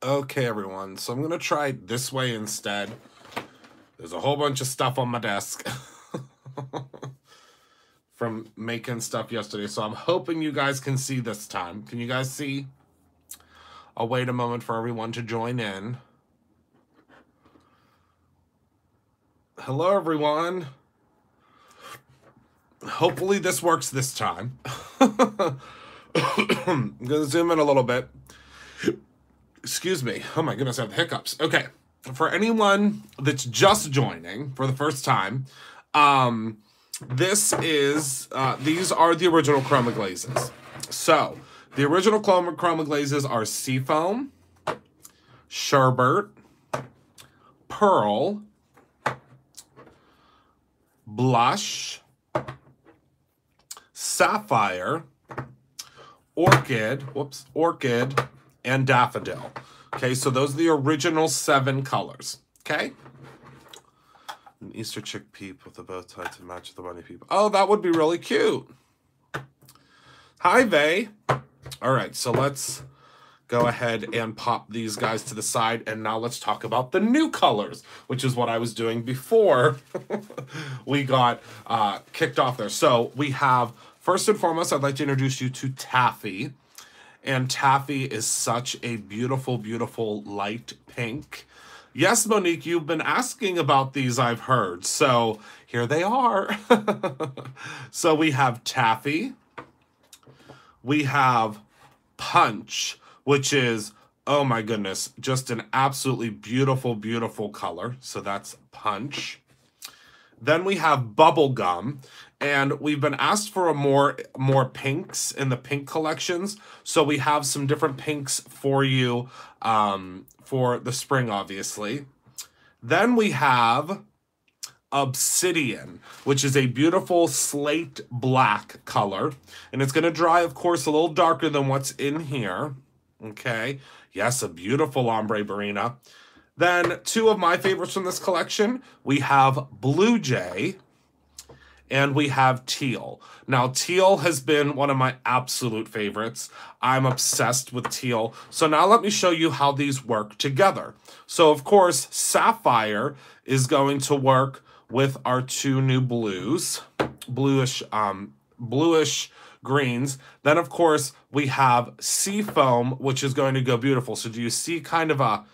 Okay, everyone, so I'm going to try this way instead. There's a whole bunch of stuff on my desk from making stuff yesterday, so I'm hoping you guys can see this time. Can you guys see? I'll wait a moment for everyone to join in. Hello, everyone. Hopefully this works this time. I'm going to zoom in a little bit. Excuse me. Oh my goodness, I have the hiccups. Okay. For anyone that's just joining for the first time, these are the original Chroma Glazes. So, the original Chroma Glazes are Seafoam, Sherbet, Pearl, Blush, Sapphire, Orchid, and Daffodil. Okay, so those are the original 7 colors. Okay? An Easter chick peep with a bow tie to match the bunny peep. Oh, that would be really cute. Hi, Vay. All right, so let's go ahead and pop these guys to the side, and now let's talk about the new colors, which is what I was doing before we got kicked off there. So we have, first and foremost, I'd like to introduce you to Taffy. And Taffy is such a beautiful, beautiful light pink. Yes, Monique, you've been asking about these, I've heard. So here they are. So we have Taffy. We have Punch, which is, oh my goodness, just an absolutely beautiful, beautiful color. So that's Punch. Then we have Bubblegum, and we've been asked for more pinks in the pink collections. So we have some different pinks for you for the spring, obviously. Then we have Obsidian, which is a beautiful slate black color. And it's going to dry, of course, a little darker than what's in here. Okay. Yes, a beautiful ombre barina. Then 2 of my favorites from this collection, we have Blue Jay and we have Teal. Now, Teal has been one of my absolute favorites. I'm obsessed with Teal. So now let me show you how these work together. So, of course, Sapphire is going to work with our 2 new blues, bluish greens. Then, of course, we have Seafoam, which is going to go beautiful. So do you see kind of a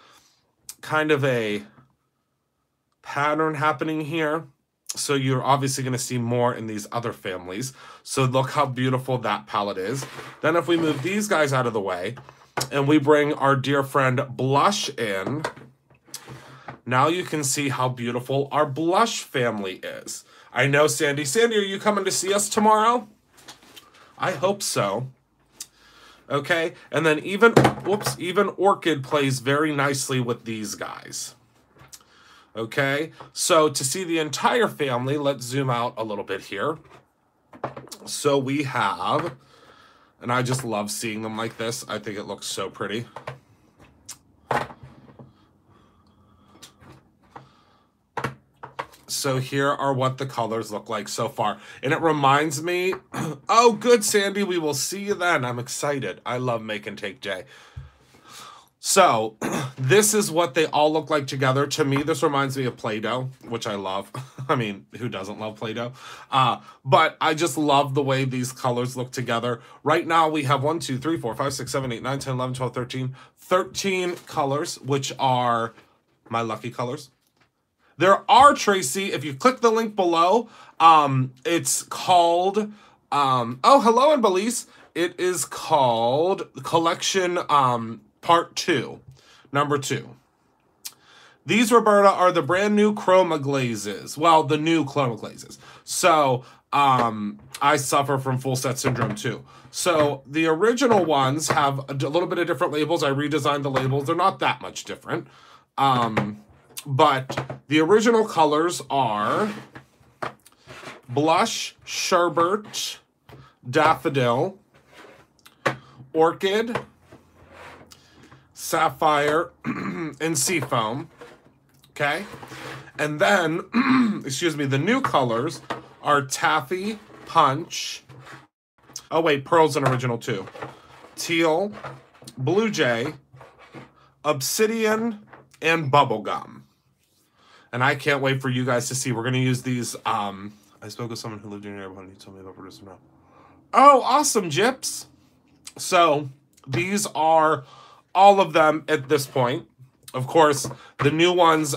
pattern happening here? So you're obviously going to see more in these other families. So look how beautiful that palette is. Then if we move these guys out of the way and we bring our dear friend Blush in, now you can see how beautiful our Blush family is. I know, Sandy. Sandy, are you coming to see us tomorrow? I hope so. Okay, and then even Orchid plays very nicely with these guys. Okay, so to see the entire family, let's zoom out a little bit here. So we have, and I just love seeing them like this. I think it looks so pretty. So here are what the colors look like so far. And it reminds me, oh, good, Sandy, we will see you then. I'm excited. I love Make and Take Jay. So this is what they all look like together. To me, this reminds me of Play-Doh, which I love. I mean, who doesn't love Play-Doh? But I just love the way these colors look together. Right now, we have 1, 2, 3, 4, 5, 6, 7, 8, 9, 10, 11, 12, 13. 13 colors, which are my lucky colors. There are, Tracy, if you click the link below, it's called, oh, hello, and Belize. It is called Collection Part 2, number 2. These, Roberta, are the brand new Chroma Glazes. Well, the new Chroma Glazes. So, I suffer from full set syndrome too. So, the original ones have a little bit of different labels. I redesigned the labels. They're not that much different. But the original colors are Blush, Sherbet, Daffodil, Orchid, Sapphire, and Seafoam. Okay? And then, excuse me, the new colors are Taffy, Punch. Oh, wait, Pearl's an original too. Teal, Blue Jay, Obsidian, and Bubblegum. And I can't wait for you guys to see. We're going to use these. I spoke with someone who lived in your neighborhood and he told me about producing now. Oh, awesome, Gyps. So these are all of them at this point. Of course, the new ones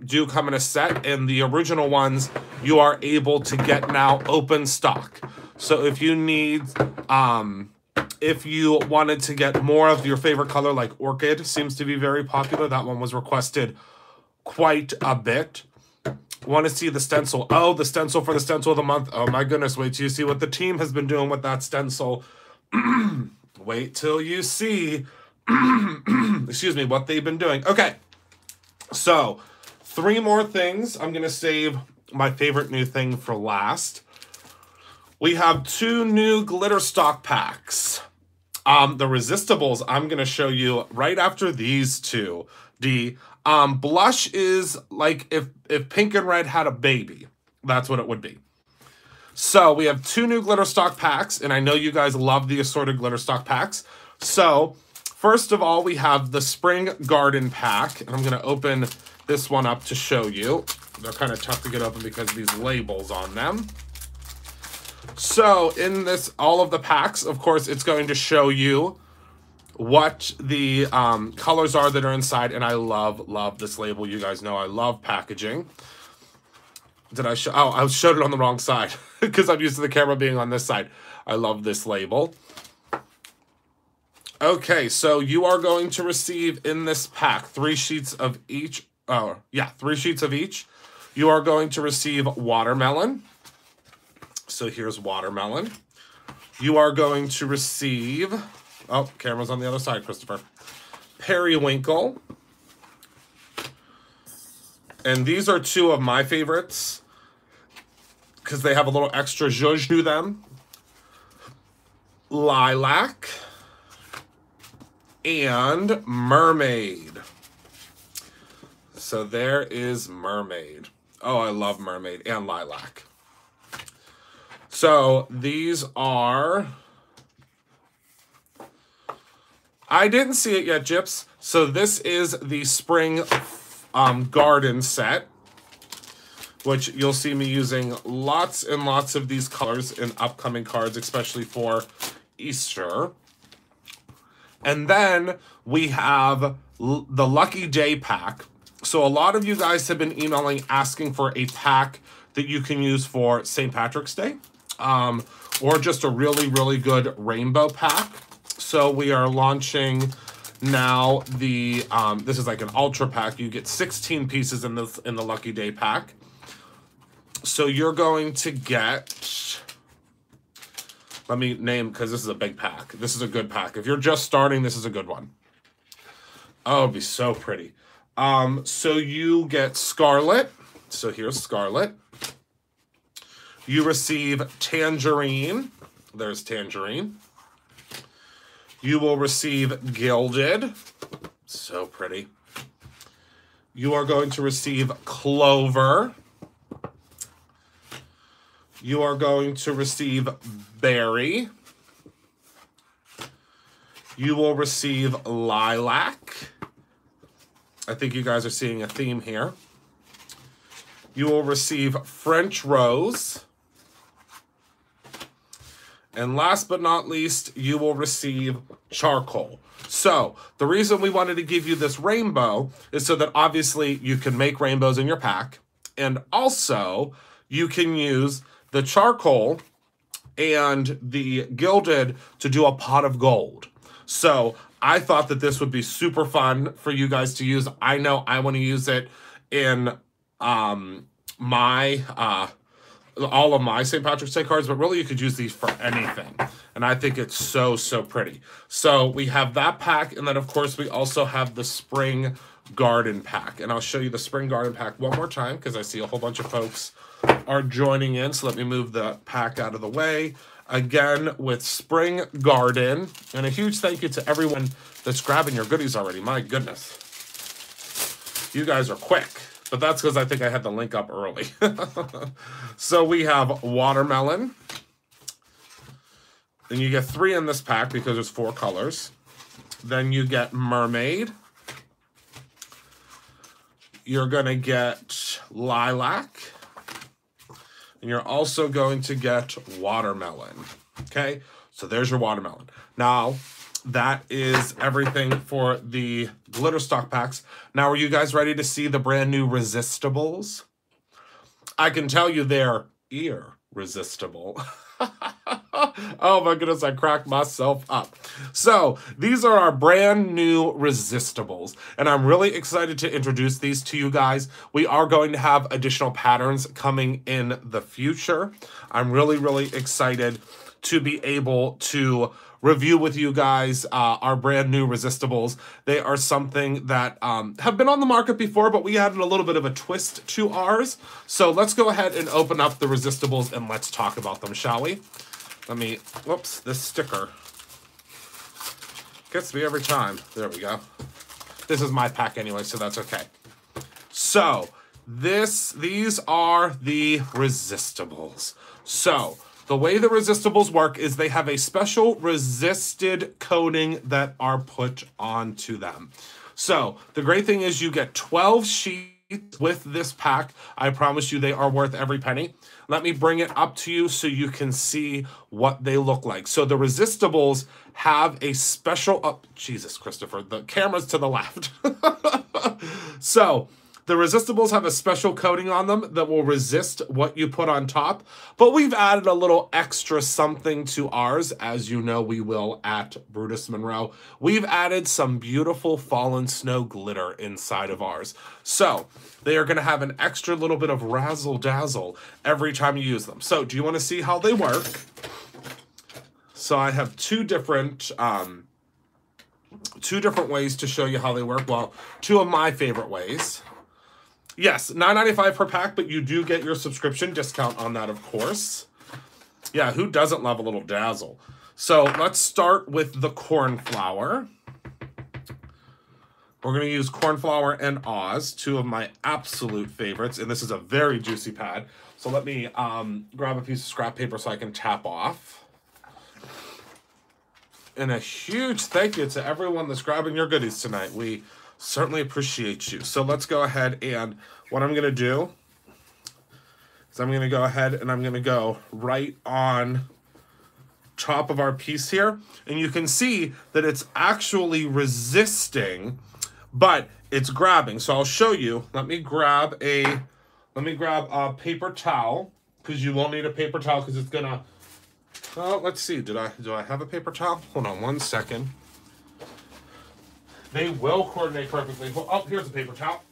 do come in a set, and the original ones you are able to get now open stock. So if you need, if you wanted to get more of your favorite color, like Orchid seems to be very popular. That one was requested quite a bit. Want to see the stencil? Oh, the stencil for the stencil of the month. Oh my goodness, wait till you see what the team has been doing with that stencil. Wait till you see, excuse me, what they've been doing. Okay, so 3 more things. I'm going to save my favorite new thing for last. We have 2 new glitter stock packs. The Resistibles I'm going to show you right after these 2. Blush is like if pink and red had a baby. That's what it would be. So we have 2 new glitter stock packs, and I know you guys love the assorted glitter stock packs. So first of all, we have the Spring Garden pack, and I'm going to open this one up to show you. They're kind of tough to get open because of these labels on them. So in this, all of the packs, of course, it's going to show you what the colors are that are inside, and I love this label. You guys know I love packaging. Did I show? Oh, I showed it on the wrong side because I'm used to the camera being on this side. I love this label. Okay, so you are going to receive in this pack 3 sheets of each. Oh, yeah, 3 sheets of each. You are going to receive watermelon. So here's watermelon. You are going to receive, oh, camera's on the other side, Christopher. Periwinkle. And these are 2 of my favorites because they have a little extra zhuzh to them. Lilac and Mermaid. So there is Mermaid. Oh, I love Mermaid and Lilac. So these are, I didn't see it yet, Gyps. So this is the Spring Garden set, which you'll see me using lots and lots of these colors in upcoming cards, especially for Easter. And then we have the Lucky Day pack. So a lot of you guys have been emailing asking for a pack that you can use for St. Patrick's Day, or just a really good rainbow pack. So we are launching now the, this is like an ultra pack. You get 16 pieces in the Lucky Day pack. So you're going to get, let me name, because this is a big pack. This is a good pack. If you're just starting, this is a good one. Oh, it'd be so pretty. So you get Scarlet. So here's Scarlet. You receive Tangerine. There's Tangerine. You will receive Gilded. So pretty. You are going to receive Clover. You are going to receive Berry. You will receive Lilac. I think you guys are seeing a theme here. You will receive French Rose. And last but not least, you will receive Charcoal. So the reason we wanted to give you this rainbow is so that obviously you can make rainbows in your pack. And also you can use the Charcoal and the Gilded to do a pot of gold. So I thought that this would be super fun for you guys to use. I know I want to use it in all of my St. Patrick's Day cards, but really you could use these for anything. And I think it's so pretty. So we have that pack, and then of course we also have the Spring Garden pack. And I'll show you the Spring Garden pack one more time because I see a whole bunch of folks are joining in. So let me move the pack out of the way. Again, with Spring Garden. And a huge thank you to everyone that's grabbing your goodies already. My goodness. You guys are quick. But that's because I think I had the link up early. So we have Watermelon. Then you get 3 in this pack because there's 4 colors. Then you get Mermaid. you're going to get lilac, and you're also going to get watermelon. Okay, so there's your watermelon. Now, that is everything for the glitter stock packs. Now, are you guys ready to see the brand new Resistibles? I can tell you they're irresistible. Oh my goodness, I cracked myself up. So these are our brand new Resistibles, and I'm really excited to introduce these to you guys. We are going to have additional patterns coming in the future. I'm really excited to be able to review with you guys our brand new Resistibles. They are something that have been on the market before, but we added a little bit of a twist to ours. So let's go ahead and open up the Resistibles and let's talk about them, shall we? Let me, whoops, this sticker gets me every time. There we go. This is my pack anyway, so that's okay. So these are the Resistibles. So the way the Resistibles work is they have a special resisted coating that are put onto them. So the great thing is you get 12 sheets with this pack. I promise you they are worth every penny. Let me bring it up to you so you can see what they look like. So the Resistibles have a special, oh, Jesus, Christopher, the camera's to the left. So the Resistibles have a special coating on them that will resist what you put on top, but we've added a little extra something to ours, as you know we will at Brutus Monroe. We've added some beautiful fallen snow glitter inside of ours. So they are going to have an extra little bit of razzle-dazzle every time you use them. So do you want to see how they work? So I have two different ways to show you how they work. Well, two of my favorite ways. Yes, $9.95 per pack, but you do get your subscription discount on that, of course. Yeah, who doesn't love a little dazzle? So let's start with the cornflower. We're going to use cornflower and Oz, two of my absolute favorites, and this is a very juicy pad. So let me grab a piece of scrap paper so I can tap off. And a huge thank you to everyone that's grabbing your goodies tonight. We certainly appreciate you. So let's go ahead, and what I'm going to do is I'm going to go ahead and I'm going to go right on top of our piece here. And you can see that it's actually resisting, but it's grabbing. So I'll show you. Let me grab a paper towel, because you will need a paper towel because it's going to, oh, let's see. Do I have a paper towel? Hold on one second. They will coordinate perfectly. Oh, here's a paper towel.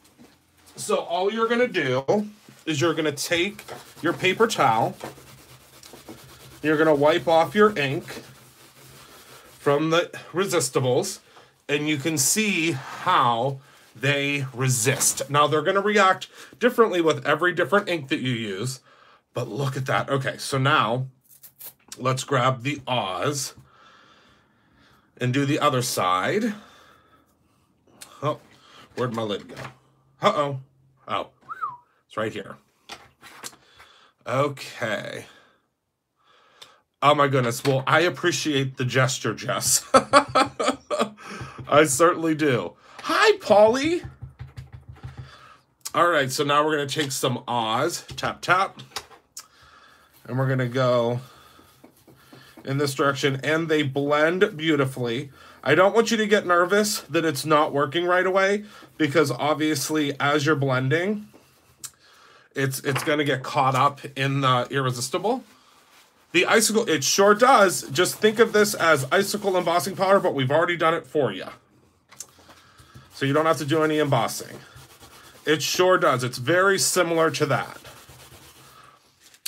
So all you're going to do is you're going to take your paper towel. You're going to wipe off your ink from the Resistibles, and you can see how they resist. Now, they're going to react differently with every different ink that you use, but look at that. Okay, so now let's grab the Oz and do the other side. Oh, where'd my lid go? Uh-oh. Oh, it's right here. Okay. Oh my goodness. Well, I appreciate the gesture, Jess. I certainly do. Hi, Polly. All right, so now we're going to take some Oz. Tap, tap. And we're going to go in this direction, and they blend beautifully. I don't want you to get nervous that it's not working right away, because obviously as you're blending, it's going to get caught up in the Irresistible. The icicle, it sure does. Just think of this as icicle embossing powder, but we've already done it for you. So you don't have to do any embossing. It sure does. It's very similar to that.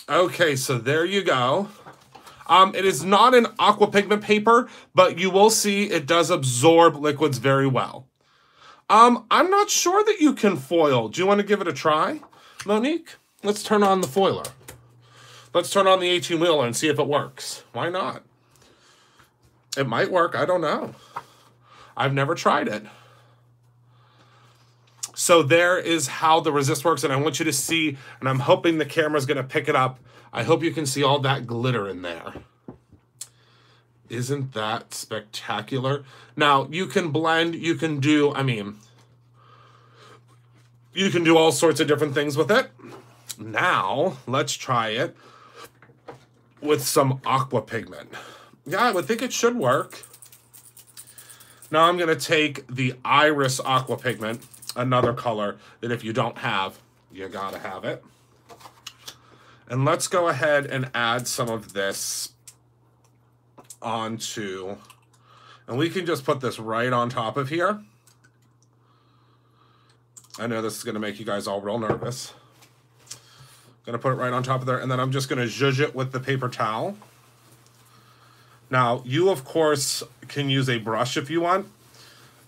Okay, so there you go. It is not an aqua pigment paper, but you will see it does absorb liquids very well. I'm not sure that you can foil. Do you want to give it a try, Monique? Let's turn on the foiler. Let's turn on the 18-wheeler and see if it works. Why not? It might work. I don't know. I've never tried it. So there is how the resist works, and I want you to see, and I'm hoping the camera's going to pick it up. I hope you can see all that glitter in there. Isn't that spectacular? Now, you can blend, you can do, I mean, You can do all sorts of different things with it. Now, let's try it with some aqua pigment. Yeah, I would think it should work. Now I'm going to take the Iris aqua pigment, another color that if you don't have, you gotta have it. And let's go ahead and add some of this onto, and we can just put this right on top of here. I know this is going to make you guys all real nervous. Going to put it right on top of there, and then I'm just going to zhuzh it with the paper towel. Now, you, of course, can use a brush if you want.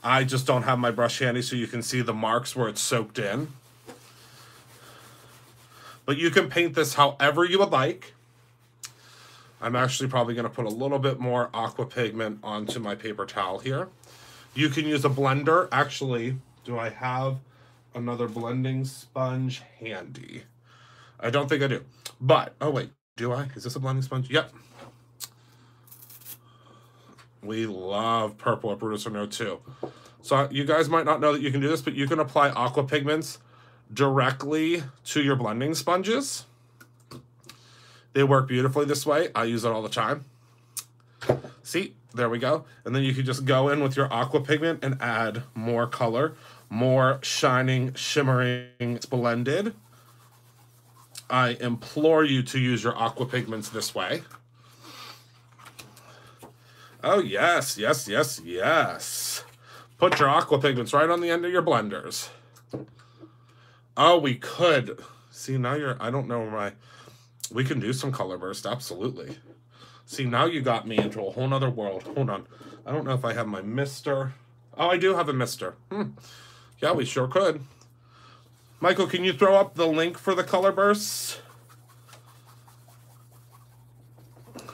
I just don't have my brush handy so you can see the marks where it's soaked in. But you can paint this however you would like. I'm actually probably going to put a little bit more aqua pigment onto my paper towel here. You can use a blender. Actually, do I have another blending sponge handy? I don't think I do. But, oh wait, do I? Is this a blending sponge? Yep. We love purple at Brutus Renault too. So you guys might not know that you can do this, but you can apply aqua pigments directly to your blending sponges. They work beautifully this way. I use it all the time. See, there we go. And then you can just go in with your aqua pigment and add more color, more shining, shimmering. It's blended. I implore you to use your aqua pigments this way. Oh, yes, yes, yes, yes. Put your aqua pigments right on the end of your blenders. Oh, we could. See, now you're, I don't know my, we can do some color burst, absolutely. See, now you got me into a whole nother world. Hold on. I don't know if I have my mister. Oh, I do have a mister. Yeah, we sure could. Michael, can you throw up the link for the color bursts?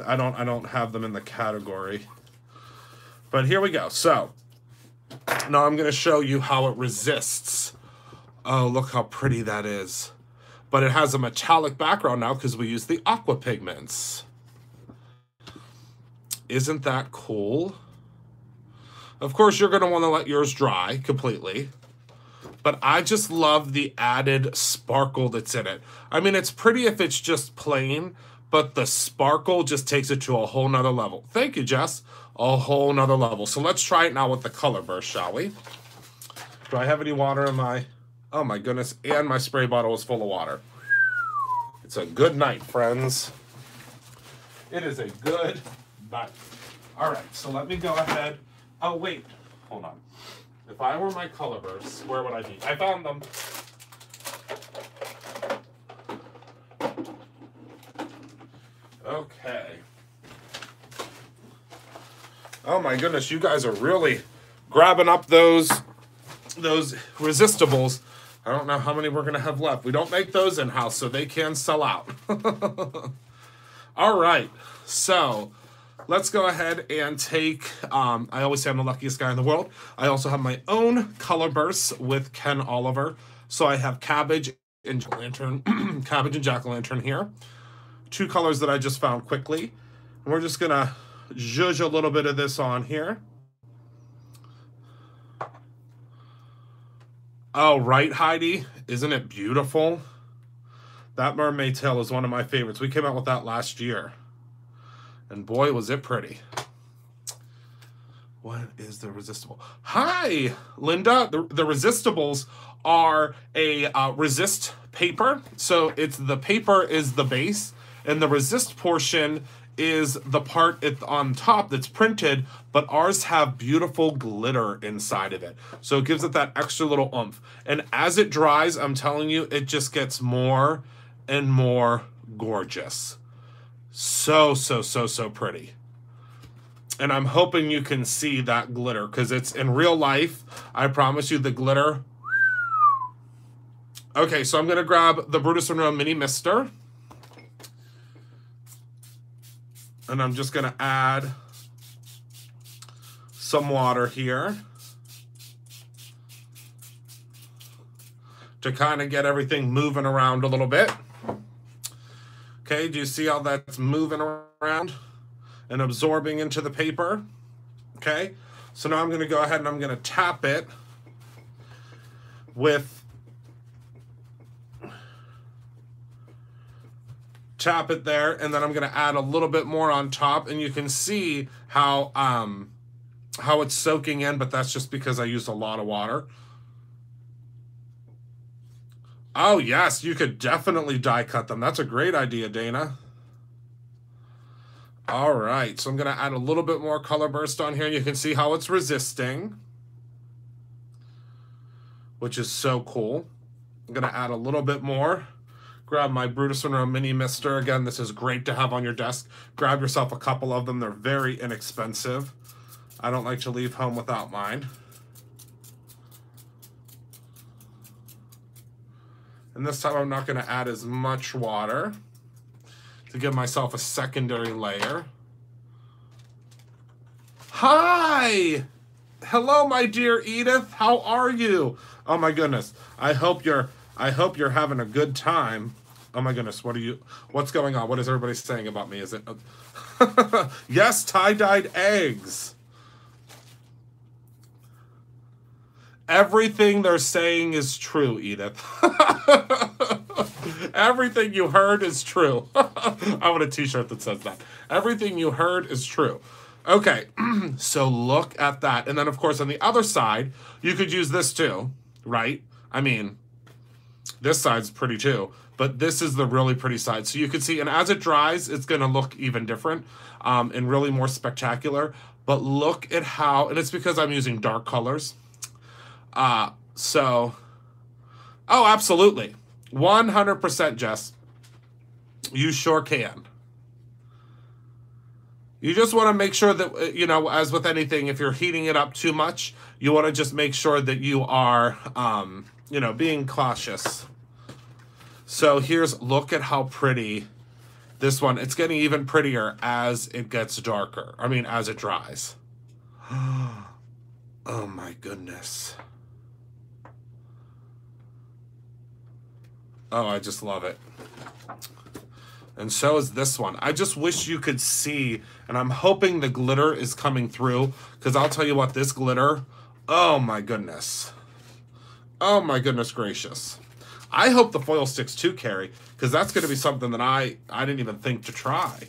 I don't have them in the category. But here we go. So, now I'm going to show you how it resists. Oh, look how pretty that is. But it has a metallic background now because we use the aqua pigments. Isn't that cool? Of course, you're going to want to let yours dry completely. But I just love the added sparkle that's in it. I mean, it's pretty if it's just plain, but the sparkle just takes it to a whole nother level. Thank you, Jess. A whole nother level. So let's try it now with the color burst, shall we? Do I have any water in my... Oh my goodness, and my spray bottle is full of water. It's a good night, friends. It is a good night. All right, so let me go ahead. Oh, wait, hold on. If I were my color bursts, where would I be? I found them. Okay. Oh my goodness, you guys are really grabbing up those resistibles. I don't know how many we're going to have left. We don't make those in-house, so they can sell out. All right, so let's go ahead and take, I always say I'm the luckiest guy in the world. I also have my own color bursts with Ken Oliver. So I have Cabbage and Jack-o'-lantern, Cabbage and Jack-o'-lantern here. Two colors that I just found quickly. And we're just going to zhuzh a little bit of this on here. Oh, right, Heidi? Isn't it beautiful? That mermaid tail is one of my favorites. We came out with that last year. And boy, was it pretty. What is the resistible? Hi, Linda. The resistibles are a resist paper. So the paper is the base, and the resist portion is the part on top that's printed, but ours have beautiful glitter inside of it. So it gives it that extra little oomph. And as it dries, I'm telling you, it just gets more and more gorgeous. So, so, so, so pretty. And I'm hoping you can see that glitter, because it's in real life. I promise you the glitter. Okay, so I'm going to grab the Brutus Monroe Mini Mister. And I'm just going to add some water here to kind of get everything moving around a little bit. Okay, do you see how that's moving around and absorbing into the paper? Okay, so now I'm going to go ahead and I'm going to tap it with tap it there, and then I'm going to add a little bit more on top, and you can see how it's soaking in, but that's just because I used a lot of water. Oh, yes, you could definitely die cut them. That's a great idea, Dana. All right, so I'm going to add a little bit more color burst on here. You can see how it's resisting, which is so cool. I'm going to add a little bit more. Grab my Brutus Monroe Mini Mister. Again, this is great to have on your desk. Grab yourself a couple of them. They're very inexpensive. I don't like to leave home without mine. And this time I'm not going to add as much water to give myself a secondary layer. Hi! Hello, my dear Edith. How are you? Oh my goodness. I hope you're having a good time. Oh my goodness, what's going on? What is everybody saying about me? Is it yes, tie-dyed eggs. Everything they're saying is true, Edith. Everything you heard is true. I want a t-shirt that says that. Everything you heard is true. Okay, so look at that. And then, of course, on the other side, you could use this too, right? I mean, this side's pretty too, but this is the really pretty side. So you can see, and as it dries, it's going to look even different and really more spectacular. But look at how, and it's because I'm using dark colors. Oh, absolutely. 100%, Jess. You sure can. You just want to make sure that, you know, as with anything, if you're heating it up too much, you want to just make sure that you are, you know, being cautious. So look at how pretty this one, it's getting even prettier as it gets darker. I mean, as it dries. Oh my goodness. Oh, I just love it. And so is this one. I just wish you could see, and I'm hoping the glitter is coming through, because I'll tell you what, this glitter, oh my goodness. Oh my goodness gracious. I hope the foil sticks too, Carrie, because that's going to be something that I didn't even think to try.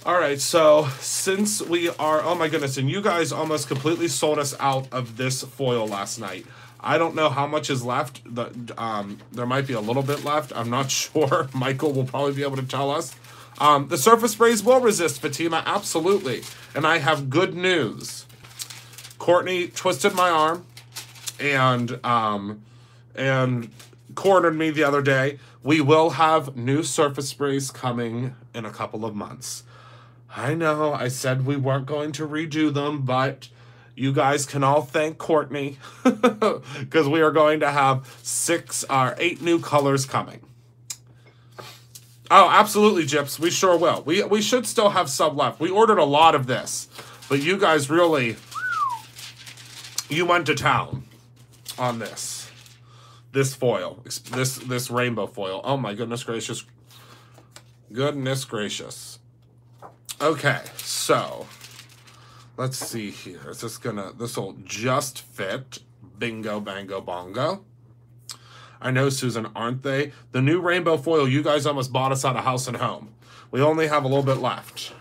All right, so since we are, oh my goodness, and you guys almost completely sold us out of this foil last night. I don't know how much is left. There might be a little bit left. I'm not sure. Michael will probably be able to tell us. The surface sprays will resist, Fatima, absolutely. And I have good news. Courtney twisted my arm and cornered me the other day. We will have new surface sprays coming in a couple of months. I know, I said we weren't going to redo them, but you guys can all thank Courtney because we are going to have 6 or 8 new colors coming. Oh, absolutely, Gyps. We sure will. We should still have some left. We ordered a lot of this, but you guys really, you went to town on this foil, this rainbow foil. Oh my goodness gracious. Goodness gracious. Okay, so let's see here. Is this this'll just fit. Bingo, bango, bongo. I know, Susan, aren't they? The new rainbow foil, you guys almost bought us out of House and Home. We only have a little bit left.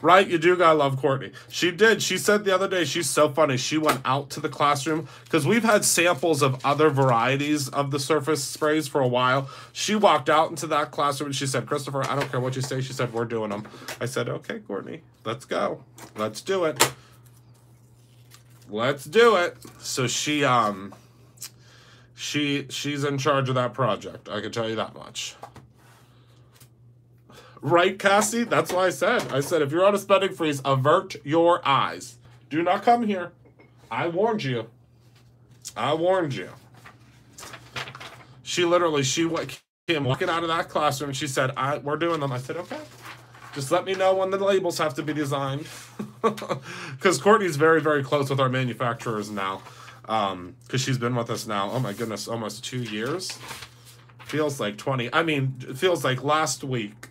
Right? You do gotta love Courtney. She did. She said the other day, she's so funny. She went out to the classroom because we've had samples of other varieties of the surface sprays for a while. She walked out into that classroom and she said, Christopher, I don't care what you say. She said, we're doing them. I said, okay, Courtney, let's go. Let's do it. Let's do it. So she's in charge of that project. I can tell you that much. Right, Cassie? That's what I said. I said, if you're on a spending freeze, avert your eyes. Do not come here. I warned you. I warned you. She came walking out of that classroom and she said, we're doing them. I said, okay. Just let me know when the labels have to be designed. Because Courtney's very, very close with our manufacturers now. Because she's been with us now, oh my goodness, almost 2 years. Feels like 20. I mean, it feels like last week.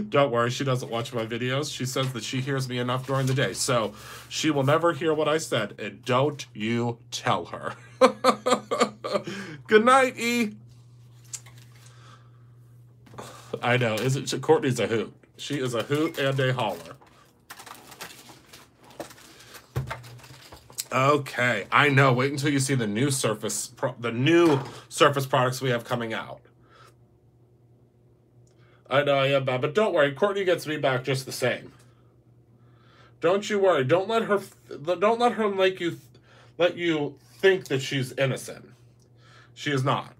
Don't worry, she doesn't watch my videos. She says that she hears me enough during the day. So she will never hear what I said. And don't you tell her. Good night, E. I know. Isn't she? Courtney's a hoot. She is a hoot and a holler. Okay, I know. Wait until you see the new Surface products we have coming out. I know I am bad, but don't worry. Courtney gets me back just the same. Don't you worry. Don't let her let you think that she's innocent. She is not.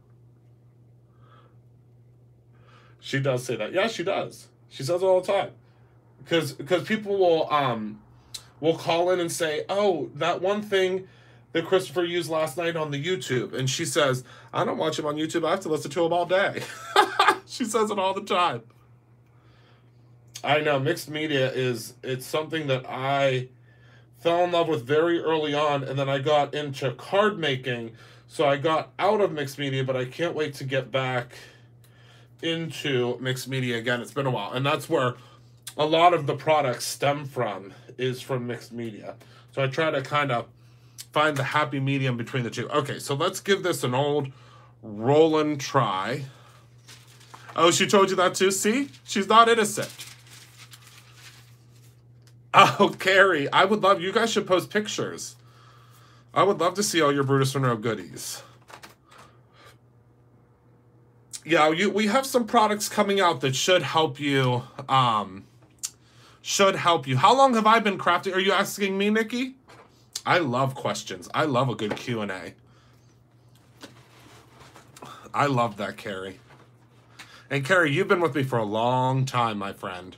She does say that. Yeah, she does. She says it all the time. Because people will call in and say, "Oh, that one thing that Christopher used last night on the YouTube," and she says, "I don't watch him on YouTube. I have to listen to him all day." She says it all the time. I know mixed media it's something that I fell in love with very early on, and then I got into card making, so I got out of mixed media, but I can't wait to get back into mixed media again. It's been a while, and that's where a lot of the products stem from, is from mixed media. So I try to kind of find the happy medium between the two. Okay, so let's give this an old Roland try. Oh, she told you that too? See? She's not innocent. Oh, Carrie, I would love, you guys should post pictures. I would love to see all your Brutus Monroe goodies. Yeah, we have some products coming out that should help you. How long have I been crafting? Are you asking me, Nikki? I love questions. I love a good Q&A. I love that, Carrie. And Carrie, you've been with me for a long time, my friend.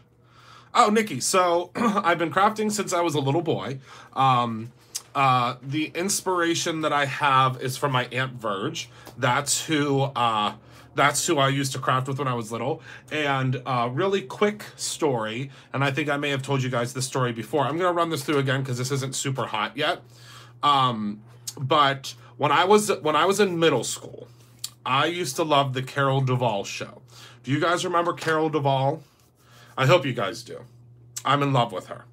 Oh, Nikki, so I've been crafting since I was a little boy. The inspiration that I have is from my Aunt Verge. That's who I used to craft with when I was little. And really quick story, and I think I may have told you guys this story before. I'm going to run this through again because this isn't super hot yet. But when I was in middle school, I used to love the Carol Duvall show. Do you guys remember Carol Duvall? I hope you guys do. I'm in love with her.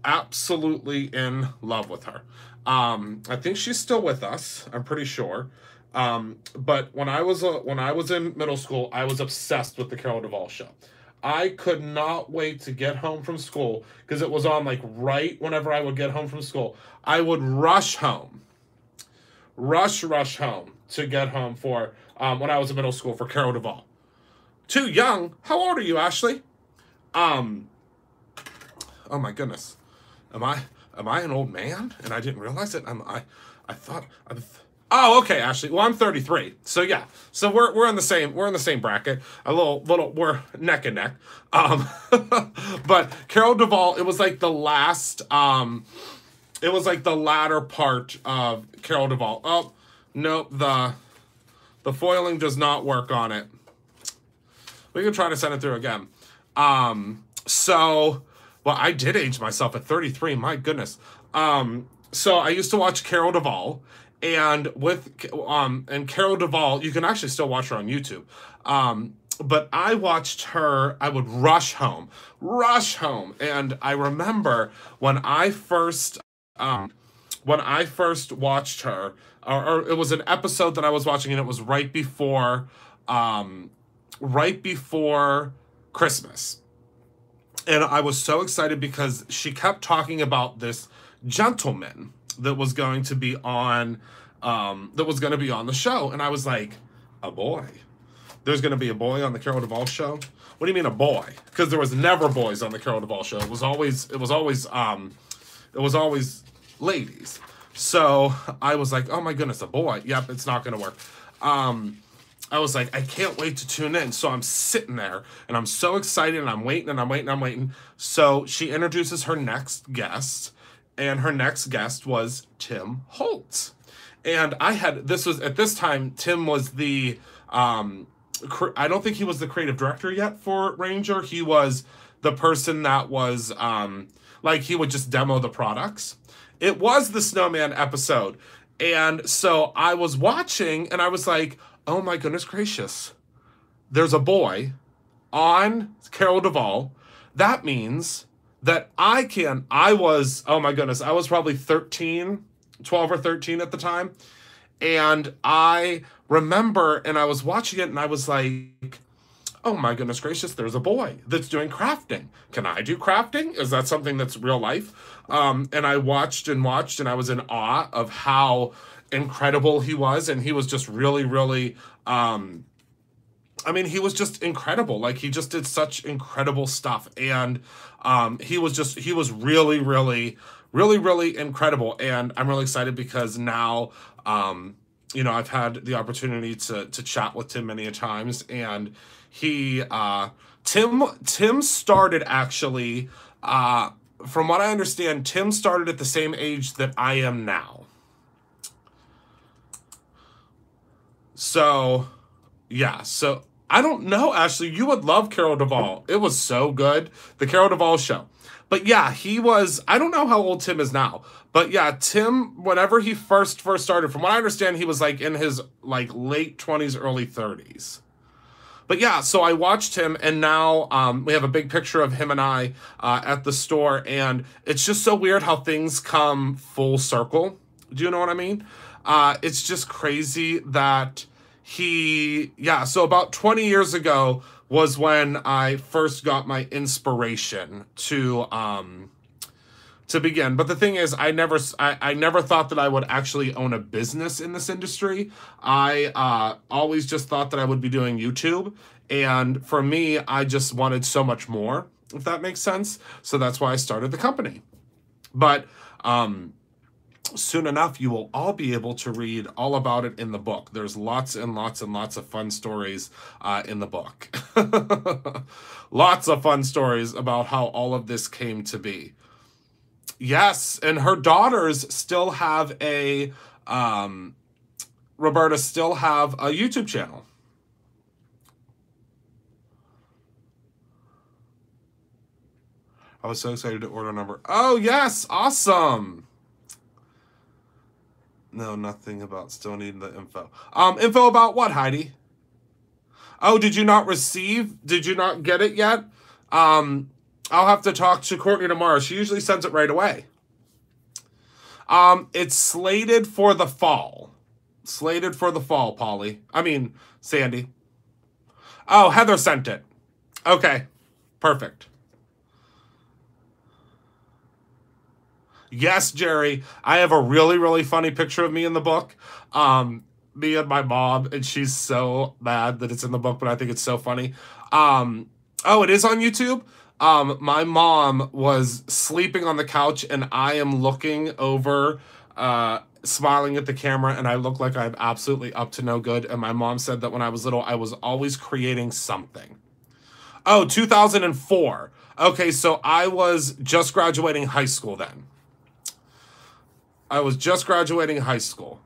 Absolutely in love with her. I think she's still with us. I'm pretty sure. But when I was in middle school, I was obsessed with the Carol Duvall show. I could not wait to get home from school because it was on like right whenever I would get home from school. I would rush home. Rush home to get home for when I was in middle school for Carol Duvall. Too young. How old are you, Ashley? Oh my goodness. Am I an old man and I didn't realize it? Oh, okay, Ashley. Well, I'm 33. So yeah. So we're in the same bracket. We're neck and neck. But Carol Duvall, it was like the latter part of Carol Duvall. Oh, nope, the foiling does not work on it. We can try to send it through again. Well, I did age myself at 33. My goodness. So I used to watch Carol Duvall, and and Carol Duvall, you can actually still watch her on YouTube. But I watched her. I would rush home, and I remember when I first watched her, or it was an episode that I was watching, and it was right before Christmas. And I was so excited because she kept talking about this gentleman that was going to be on the show. And I was like, a boy? There's going to be a boy on the Carol Duvall show? What do you mean a boy? Because there was never boys on the Carol Duvall show. It was always ladies. So I was like, oh my goodness, a boy. Yep, it's not going to work. I was like, I can't wait to tune in. So I'm sitting there, and I'm so excited, and I'm waiting. So she introduces her next guest, and her next guest was Tim Holtz. And at this time, Tim was the, I don't think he was the creative director yet for Ranger. He was the person that was, he would just demo the products. It was the Snowman episode. And so I was watching, and I was like, oh my goodness gracious, there's a boy on Carol Duvall. That means that I was probably 12 or 13 at the time. And I remember, and I was watching it, and I was like, oh my goodness gracious, there's a boy that's doing crafting. Can I do crafting? Is that something that's real life? And I watched and watched, and I was in awe of how incredible he was. And he was just really, really, I mean, he was just incredible. Like, he just did such incredible stuff. And he was really, really, really, really incredible. And I'm really excited because now, you know, I've had the opportunity to chat with Tim many a times. And he, Tim started actually, from what I understand, Tim started at the same age that I am now. So, yeah, so I don't know, Ashley, you would love Carol Duvall. It was so good, the Carol Duvall show. But yeah, he was, I don't know how old Tim is now, but yeah, Tim, whenever he first started, from what I understand, he was like in his like late 20s, early 30s. But yeah, so I watched him, and now we have a big picture of him and I at the store, and it's just so weird how things come full circle. Do you know what I mean? It's just crazy that so about 20 years ago was when I first got my inspiration to begin. But the thing is, I never thought that I would actually own a business in this industry. I always just thought that I would be doing YouTube. And for me, I just wanted so much more, if that makes sense. So that's why I started the company. But soon enough, you will all be able to read all about it in the book. There's lots and lots and lots of fun stories in the book. Lots of fun stories about how all of this came to be. Yes, and her daughters still have a, Roberta still have a YouTube channel. I was so excited to order a number. Oh, yes, awesome. No, nothing about still needing the info. Info about what, Heidi? Oh, did you not get it yet? I'll have to talk to Courtney tomorrow. She usually sends it right away. It's slated for the fall. Slated for the fall, Polly. I mean, Sandy. Oh, Heather sent it. Okay, perfect. Yes, Jerry, I have a really, really funny picture of me in the book. Me and my mom, and she's so mad that it's in the book, but I think it's so funny. Oh, it is on YouTube? My mom was sleeping on the couch, and I am looking over, smiling at the camera, and I look like I'm absolutely up to no good. And my mom said that when I was little, I was always creating something. Oh, 2004. Okay, so I was just graduating high school then. I was just graduating high school.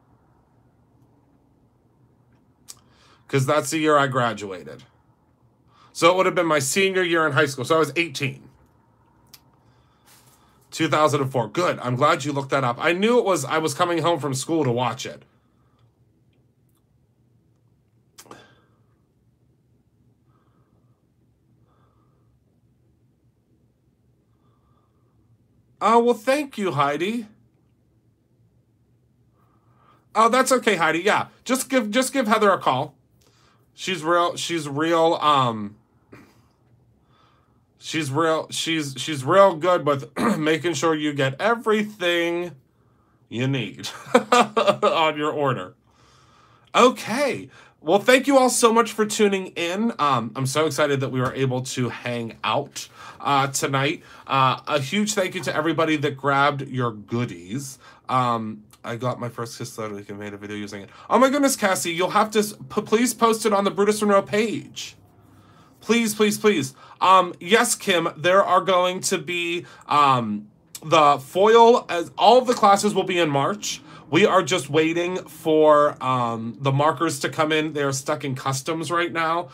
Because that's the year I graduated. So it would have been my senior year in high school. So I was 18. 2004. Good. I'm glad you looked that up. I knew it was, I was coming home from school to watch it. Oh, well, thank you, Heidi. Oh, that's okay, Heidi. Yeah. Just give Heather a call. She's real good with making sure you get everything you need on your order. Okay. Well, thank you all so much for tuning in. I'm so excited that we were able to hang out tonight. A huge thank you to everybody that grabbed your goodies. I got my first kiss last week and made a video using it. Oh my goodness, Cassie, you'll have to please post it on the Brutus Monroe page. Please, please, please. Yes, Kim, there are going to be the foil, as all of the classes will be in March. We are just waiting for the markers to come in. They're stuck in customs right now.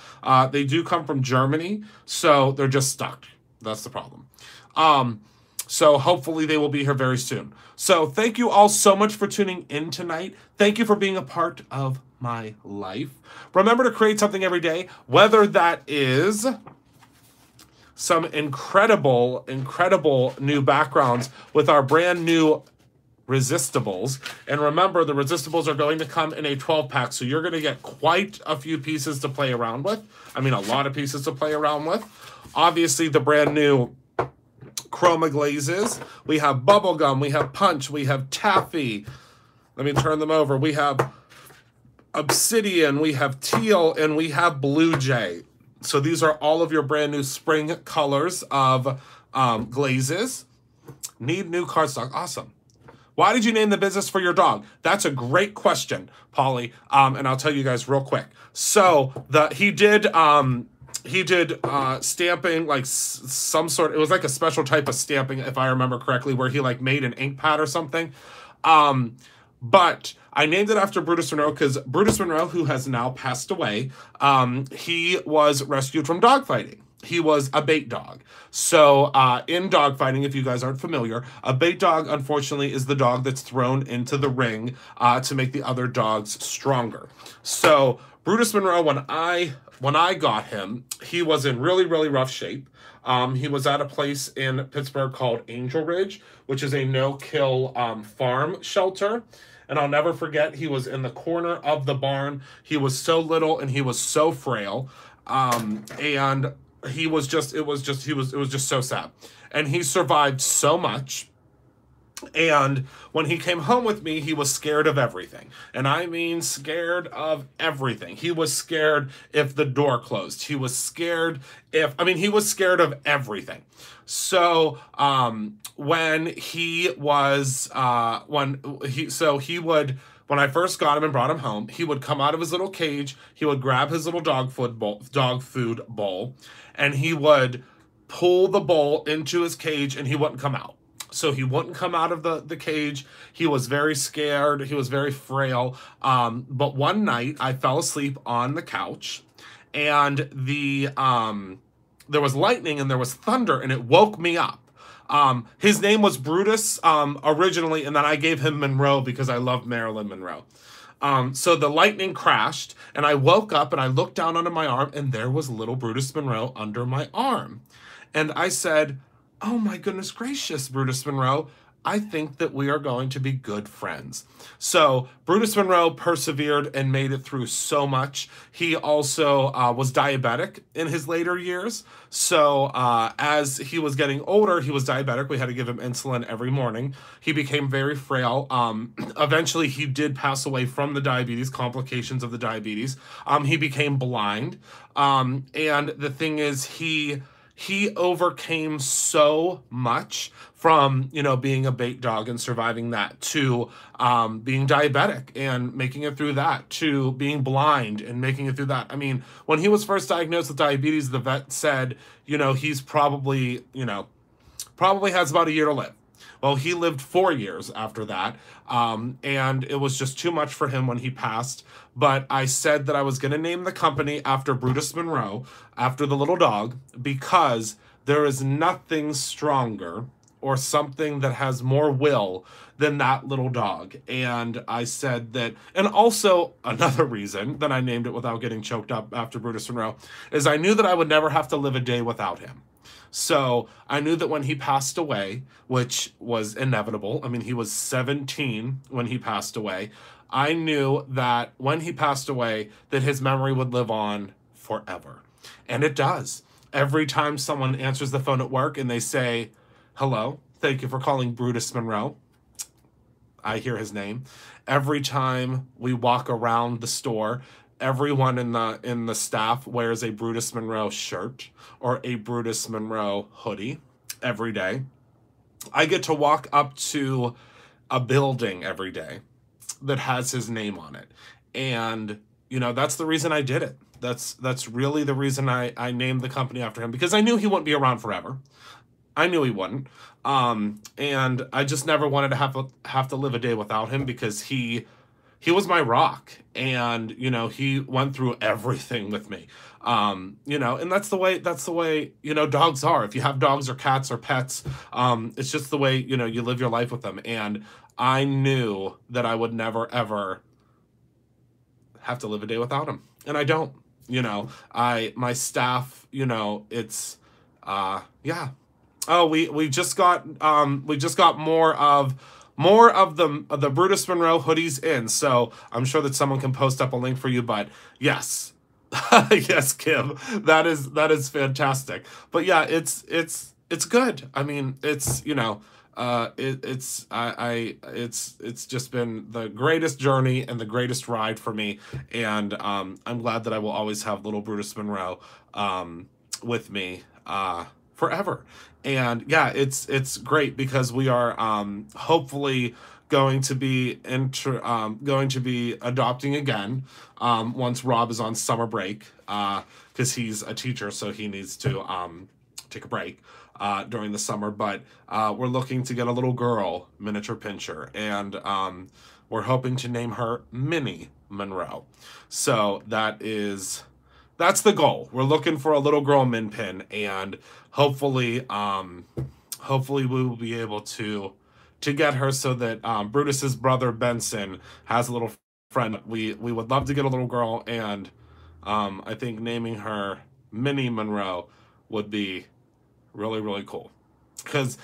They do come from Germany, so they're just stuck. That's the problem. So hopefully they will be here very soon. So thank you all so much for tuning in tonight. Thank you for being a part of my life. Remember to create something every day, whether that is some incredible, incredible new backgrounds with our brand new Resistibles. And remember, the Resistibles are going to come in a 12-pack, so you're going to get quite a few pieces to play around with. I mean, a lot of pieces to play around with. Obviously, the brand new Chroma Glazes. We have Bubblegum, we have Punch, we have Taffy. Let me turn them over. We have Obsidian, we have Teal, and we have Blue Jay. So these are all of your brand new spring colors of glazes. Need new cardstock. Awesome. Why did you name the business for your dog? That's a great question, Polly. And I'll tell you guys real quick. So he did stamping, like some sort. It was like a special type of stamping, if I remember correctly, where he like made an ink pad or something. But I named it after Brutus Monroe because Brutus Monroe, who has now passed away, he was rescued from dogfighting. He was a bait dog. So in dogfighting, if you guys aren't familiar, a bait dog, unfortunately, is the dog that's thrown into the ring to make the other dogs stronger. So Brutus Monroe, when I got him, he was in really, really rough shape. He was at a place in Pittsburgh called Angel Ridge, which is a no-kill farm shelter. And I'll never forget, he was in the corner of the barn. He was so little and he was so frail. And he was just, it was just so sad. And he survived so much. And when he came home with me, he was scared of everything. And I mean scared of everything. He was scared if the door closed. He was scared he was scared of everything. So when I first got him and brought him home, he would come out of his little cage, he would grab his little dog food bowl, and he would pull the bowl into his cage and he wouldn't come out. So he wouldn't come out of the cage. He was very scared. He was very frail. But one night I fell asleep on the couch and there was lightning and there was thunder and it woke me up. His name was Brutus originally, and then I gave him Monroe because I love Marilyn Monroe. So the lightning crashed and I woke up and I looked down onto my arm and there was little Brutus Monroe under my arm. And I said, "Oh my goodness gracious, Brutus Monroe, I think that we are going to be good friends." So Brutus Monroe persevered and made it through so much. He also was diabetic in his later years. So as he was getting older, he was diabetic. We had to give him insulin every morning. He became very frail. Eventually, he did pass away from the diabetes, complications of the diabetes. He became blind. And the thing is, he overcame so much from, being a bait dog and surviving that to being diabetic and making it through that to being blind and making it through that. I mean, when he was first diagnosed with diabetes, the vet said, he's probably has about a year to live. Well, he lived 4 years after that, and it was just too much for him when he passed. But I said that I was going to name the company after Brutus Monroe, after the little dog, because there is nothing stronger or something that has more will than that little dog. And I said that, and also another reason that I named it without getting choked up after Brutus Monroe, is I knew that I would never have to live a day without him. So I knew that when he passed away, which was inevitable, I mean, he was 17 when he passed away, I knew that when he passed away, that his memory would live on forever. And it does. Every time someone answers the phone at work and they say, "Hello, thank you for calling Brutus Monroe," I hear his name. Every time we walk around the store, everyone in the staff wears a Brutus Monroe shirt or a Brutus Monroe hoodie every day. I get to walk up to a building every day that has his name on it. And, that's the reason I did it. That's really the reason I named the company after him, because I knew he wouldn't be around forever. I knew he wouldn't. And I just never wanted to have to live a day without him, because he was my rock, and he went through everything with me. And that's the way dogs are. If you have dogs or cats or pets, it's just the way you live your life with them. And I knew that I would never ever have to live a day without him, and I don't. My staff, it's yeah. Oh, we just got more of more of the Brutus Monroe hoodies in. So I'm sure that someone can post up a link for you. But yes, yes, Kim, that is fantastic. But yeah, it's good. I mean, it's, you know, it's just been the greatest journey and the greatest ride for me, and I'm glad that I will always have little Brutus Monroe with me forever. And yeah, it's great because we are hopefully going to be adopting again once Rob is on summer break, because he's a teacher, so he needs to take a break during the summer. But we're looking to get a little girl miniature pinscher, and we're hoping to name her Minnie Monroe. So that's the goal. We're looking for a little girl min pin, and hopefully hopefully we will be able to get her so that Brutus's brother Benson has a little friend. We would love to get a little girl, and I think naming her Minnie Monroe would be really, really cool, because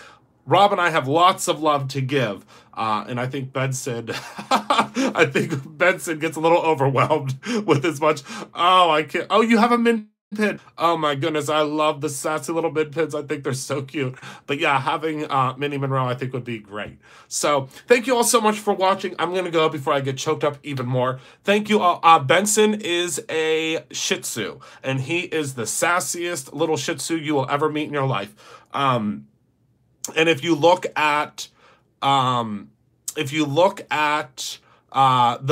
Rob and I have lots of love to give, and I think Benson, I think Benson gets a little overwhelmed with as much. Oh, I can't. Oh, you have a min pin. Oh my goodness, I love the sassy little min pins. I think they're so cute. But yeah, having Minnie Monroe, I think, would be great. So thank you all so much for watching. I'm gonna go before I get choked up even more. Thank you all. Benson is a Shih Tzu, and he is the sassiest little Shih Tzu you will ever meet in your life. And if you look at the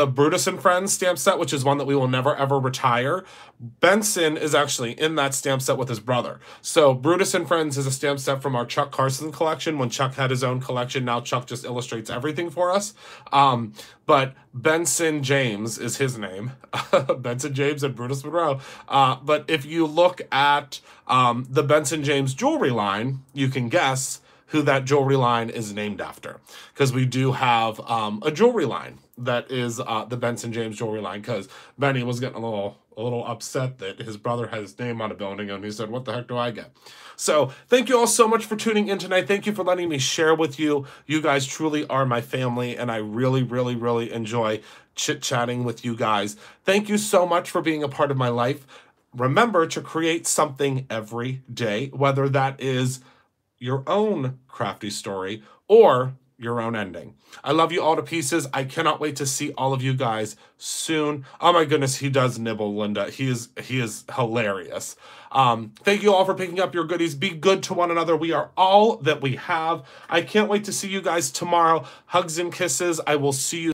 Brutus and Friends stamp set, which is one that we will never ever retire, Benson is actually in that stamp set with his brother. So Brutus and Friends is a stamp set from our Chuck Carson collection when Chuck had his own collection. Now Chuck just illustrates everything for us. But Benson James is his name. Benson James and Brutus Monroe. But if you look at the Benson James jewelry line, you can guess who that jewelry line is named after, because we do have a jewelry line that is the Benson James jewelry line, because Benny was getting a little upset that his brother had his name on a building, and he said, what the heck do I get? So thank you all so much for tuning in tonight. Thank you for letting me share with you. You guys truly are my family, and I really, really, really enjoy chit-chatting with you guys. Thank you so much for being a part of my life. Remember to create something every day, whether that is your own crafty story or your own ending. I love you all to pieces. I cannot wait to see all of you guys soon. Oh my goodness, he does nibble, Linda. He is hilarious. Thank you all for picking up your goodies. Be good to one another. We are all that we have. I can't wait to see you guys tomorrow. Hugs and kisses. I will see you